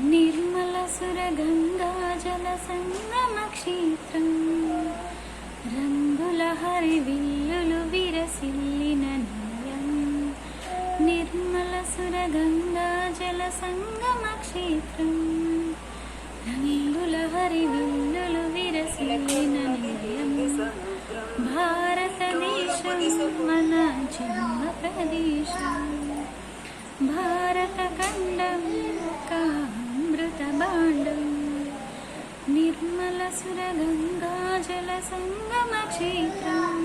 నిర్మలసురగంగాజల సంగమ క్షేత్రం, రంగుల హరివిల్లులు విరసిల్లిన నిలయం. నిర్మలసురగంగాజల సంగమ క్షేత్రం, రంగుల హరివిల్లులు విరసిల్లిన నిలయం. భారతదేశం మన జన్మ ప్రదేశం, భారత ఖండం కామృత భాండం. నిర్మలసురగంగాజల సంగమ క్షేత్రం,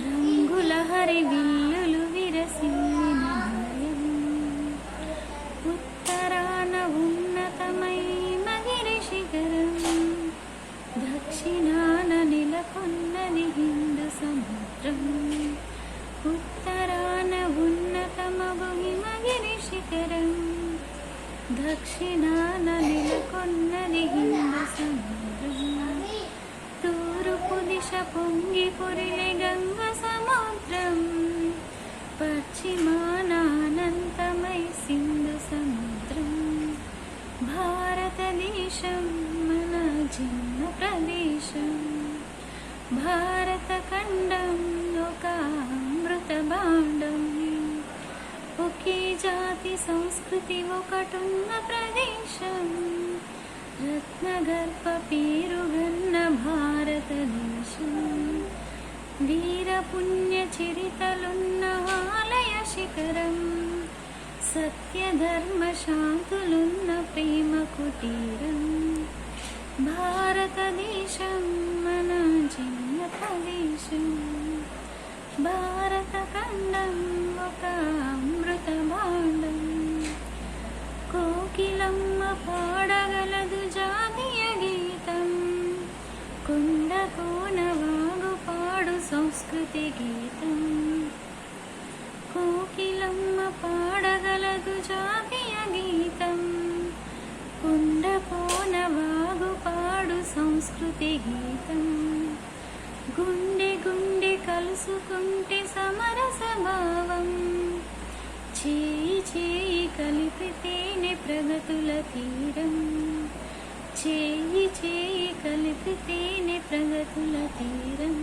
రంగుల హరివిల్లులు విరసిల్లిన నిలయం. ఉత్తరాన ఉన్నతమైన గిరి శిఖరం, దక్షిణాన నెలకొన్నది హిందూ సముద్రం. ఉత్తరాన ఉన్నతమగు హిమగిరి శిఖరం, దక్షిణాన నెలకొన్నది హిందూ సముద్రం. తూర్పు దిశ పొంగి పొరిలే గంగ సముద్రం, పశ్చిమాన అనంతమై సింధు సముద్రం. భారతదేశం మన జన్మ ప్రదేశం, భారత ఖండం ఒక అమృత భాండం. ఒకే జాతి సంస్కృతి ఒకటున్న ప్రదేశం, రత్నగర్భ పేరుగన్న భారతదేశం. వీర పుణ్య చరితలున్న ఆలయ శిఖరం, సత్య ధర్మ శాంతులున్న ప్రేమ కుటీరం. భారతదేశం మన జన్మ ప్రదేశం, భారత ఖండం ఒక అమృత భాండం. కోకిలమ్మ పాడగలదు జాతీయ గీతం, కొండ కోన వాగు పాడు సంస్కృతి గీతం. కోకిలమ్మ పాడగలదు జాతీయ గీతం, కొండ కోన వాగు పాడు సంస్కృతి గీతం. గుండె గుండె కలుసుకుంటే సమరస భావం, చేయి చేయి కలిపితేనే ప్రగతుల తీరం. చేయి చేయి కలిపితేనే ప్రగతుల తీరం.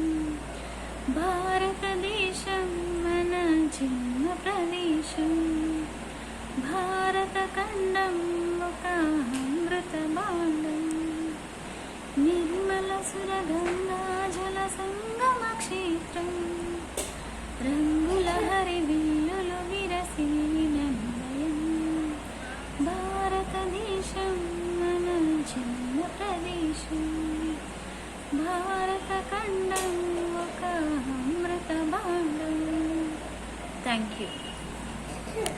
భారతదేశం మన జన్మ ప్రదేశం, భారత ఖండం ఒక అమృత భాండం. నిర్మలసురగంగాజల సంగమ క్షేత్రం, రంగుల హరివిల్లులు విరసిల్లిన నిలయం. భారతదేశం మన జన్మ ప్రదేశం, భారత ఖండం ఒక అమృత భాండం. Thank you.